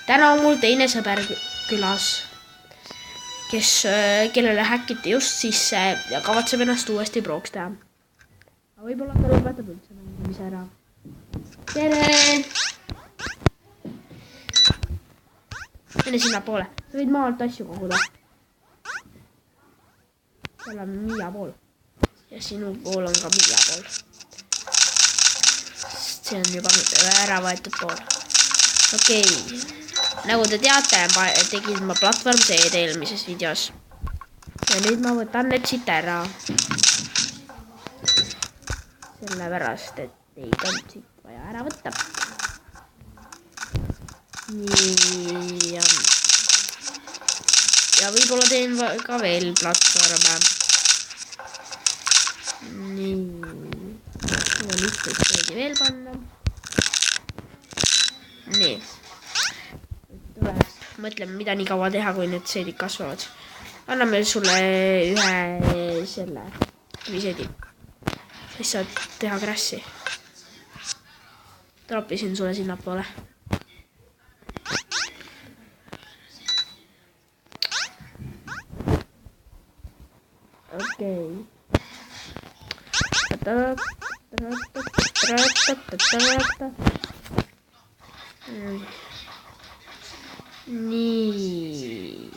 täna on mul teine sõber külas, kellele häkiti just sisse ja kavatseb ennast uuesti prooks teha. aga võib-olla ta lõpetab üldse mängimise ära. tere! mine sinnapoole, sa võid maalt asju koguda. seal on Miia pool ja sinu pool on ka Miia pool. see on juba ära võetud pool. okei. nagu te teate, tegin ma platvorm C-d eelmises videos. ja nüüd ma võtan need siit ära. sellepärast, et neid on siit vaja ära võtta. nii, ja võib-olla teen ka veel platvorme. nii, ja nüüd võiks keegi veel panna. nii. mõtleme, mida nii kaua teha, kui need seedid kasvavad. anname sulle ühe selle kiviseedi. siis saad teha crash'i. troppisin sulle sinnapoole. okei. nii.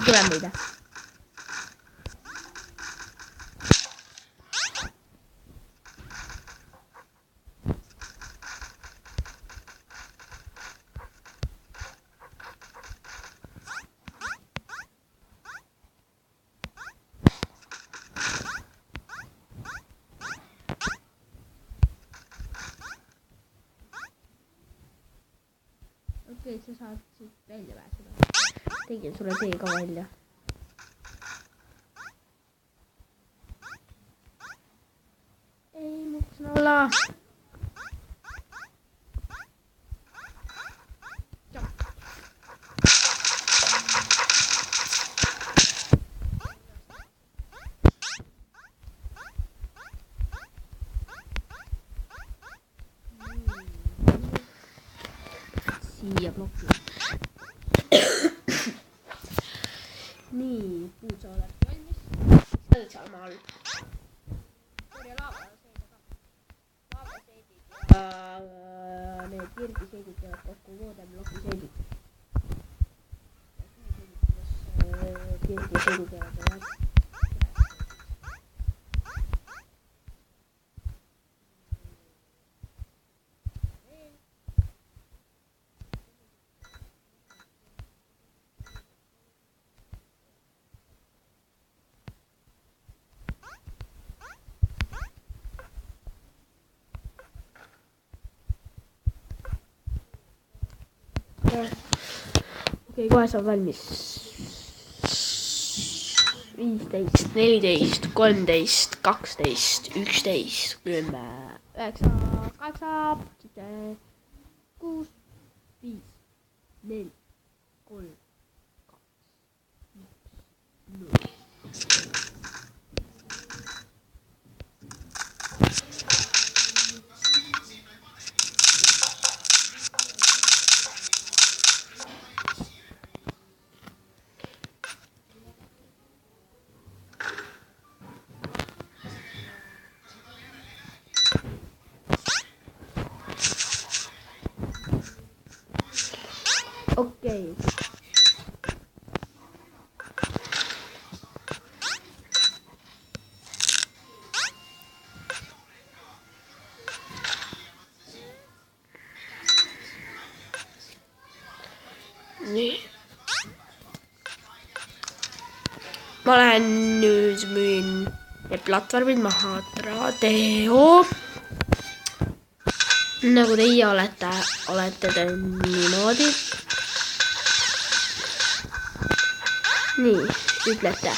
tulen meile. okei, sa saad siit välja pääseda. tegin sulle tee ka välja. ei, muksin alla. siia plokki. nii, puud sa oled valmis. oled seal maal. ja need kirgiseedid teevad kokku voodemblokiseedid. kirgiseedid teevad okei, kohe saab valmis. 15, 14, 13, 12, 11, 10, 9, 8, 7, 6, 5, 4, 3, 2, 1, 0. okei. nii. ma lähen nüüd müün need platvormid maha. Tradeo. nagu teie olete te niimoodi. nii, ütlete.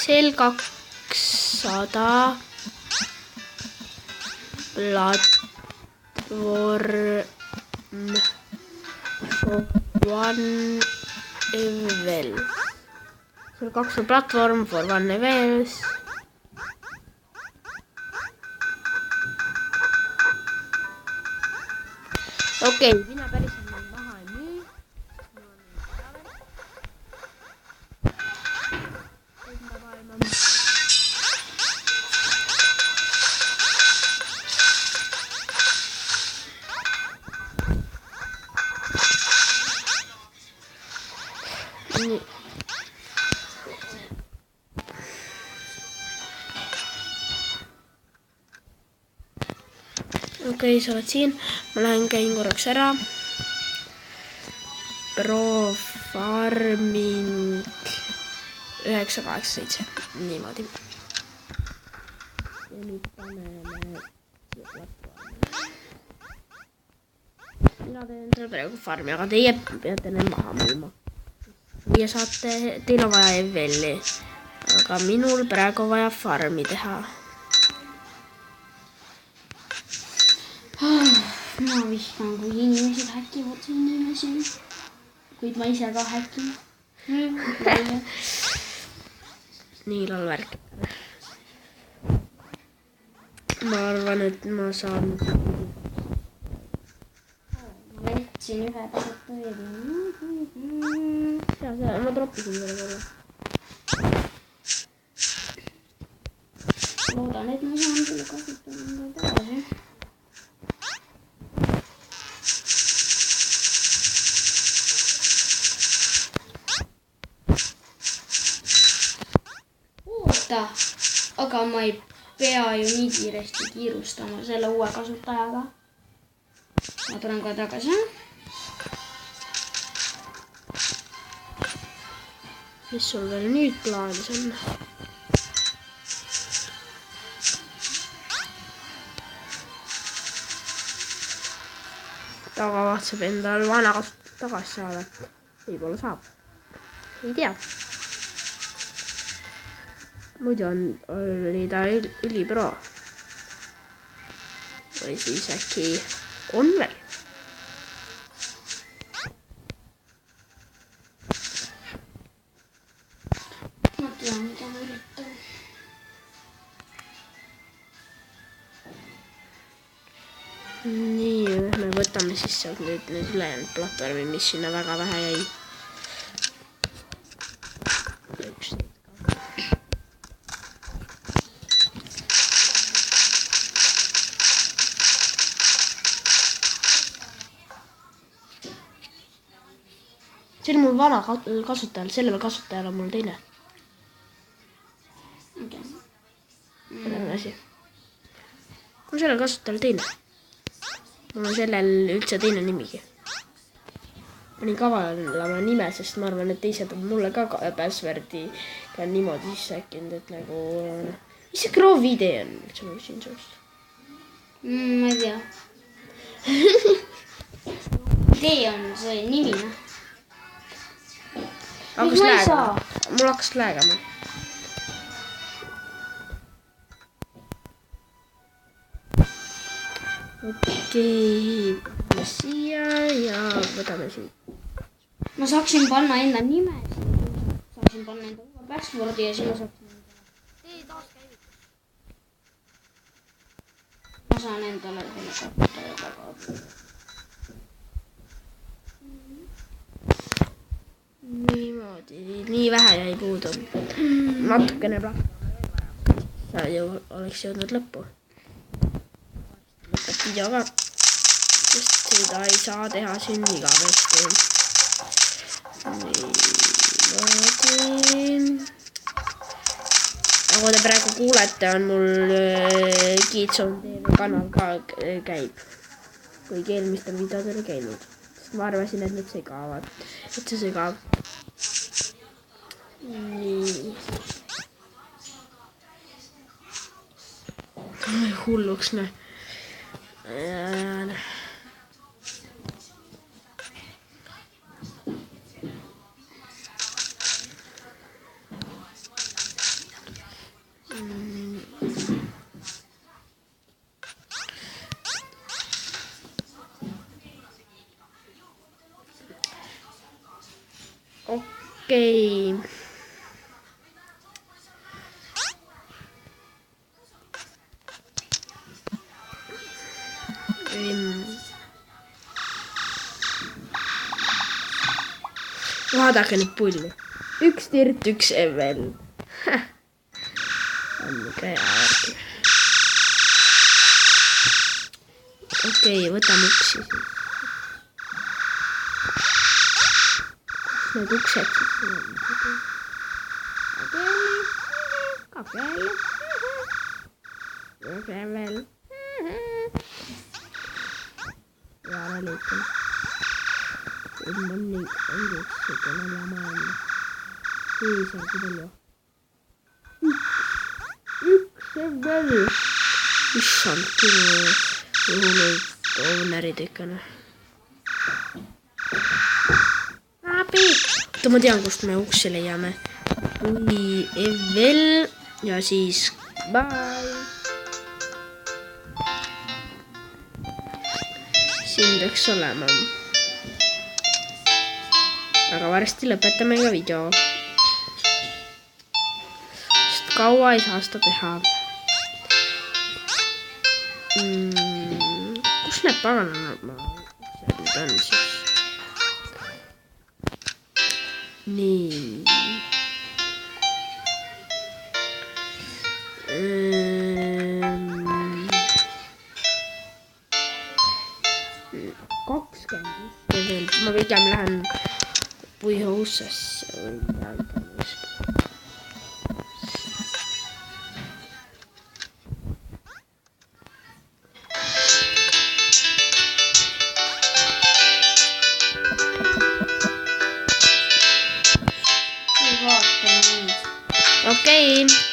sel 2 100 platvorm one level. Sul 200 platvorm for one levels. Okei, minä pärisin neid maha ei müü. Mul on neid vaja veel. Enda maailma. Nii. Okei, sa oled siin. Ma lähen käin korraks ära. Pro farming 987. Niimoodi. Ja nüüd paneme siia platvormi. Mina teen seal praegu farmi, aga teie peate need maha müüma. Ja saate, teil on vaja EVL-i. Aga minul praegu vaja farmi teha. Ma vihkan, kui inimesed häkivad inimesi. Kuid ma ise ka häkin. Nii on värk. Ma arvan, et ma saan... Ma võtsin ühe tasuta veebi. Ma troppisin selle korra. Loodan, et ma saan selle kasutada tagasi. Aga ma ei pea ju nii kiiresti kiirustama selle uue kasutajaga. Ma tulen kohe tagasi. Mis sul veel nüüd plaanis on? Ta kavatseb endal vana kasutajat tagasi saada. Võib-olla saab. Ei tea. Muidu oli ta ülipro. Või siis äkki on veel. Ma tean, mida ma üritan. Nii, me võtame siis sealt nüüd ülejäänud platvormi, mis sinna väga vähe jäi. See oli mul vana kasutajal, sellel kasutajal on mul teine. Asi. Mul sellel kasutajal teine. Mul on sellel üldse teine nimigi. Ma nii kavalama nime, sest ma arvan, et teised on mulle ka passwordi ka niimoodi sisse äkkinud, et nagu... Mis see Grove ID on? Üldse ma küsin sellest. Ma ei tea. Idee on see nimi. Hakkas läägama. Mul hakkas läägama. Okei, siia ja võtame siin. Ma saaksin panna enda nime, saaksin panna enda uue passwordi ja siis ma saaksin enda... Ma saan endale selle kasutaja taga. Niimoodi, nii vähe jäi puudu. Natukene platvormi. Sa ju oleks jõudnud lõppu. Lõpeb video ka. Sest seda ei saa teha siin igavesti. Niimoodi. Nagu te praegu kuulete, on mul Kiitson TV kanal ka käib. Kuigi eelmistel videodel ei käinud. Ma arvasin, et need segavad. Et see segab. Nii. Hulluks, ne. okei. Vaadake nüüd pulli. 1 Tirt, 1 Evel. On ikka hea. Okei, võtame uksi siis. Need uksed siis. Kapeli. Evel. Ja liikan. Monni õigeks kellel ja maailma. Siis on palju. 1 Evel. Issand, kuhu neid oonerid ikka. Abi! Oota, ma tean, kust me uksi leiame. Kui Evel ja siis bye. Siin peaks olema. Aga varsti lõpetame ka video. Sest kaua ei saa seda teha. Kus need paganad nüüd on siis? Nii. Ma pigem lähen puihuusesse või midagi. Okei.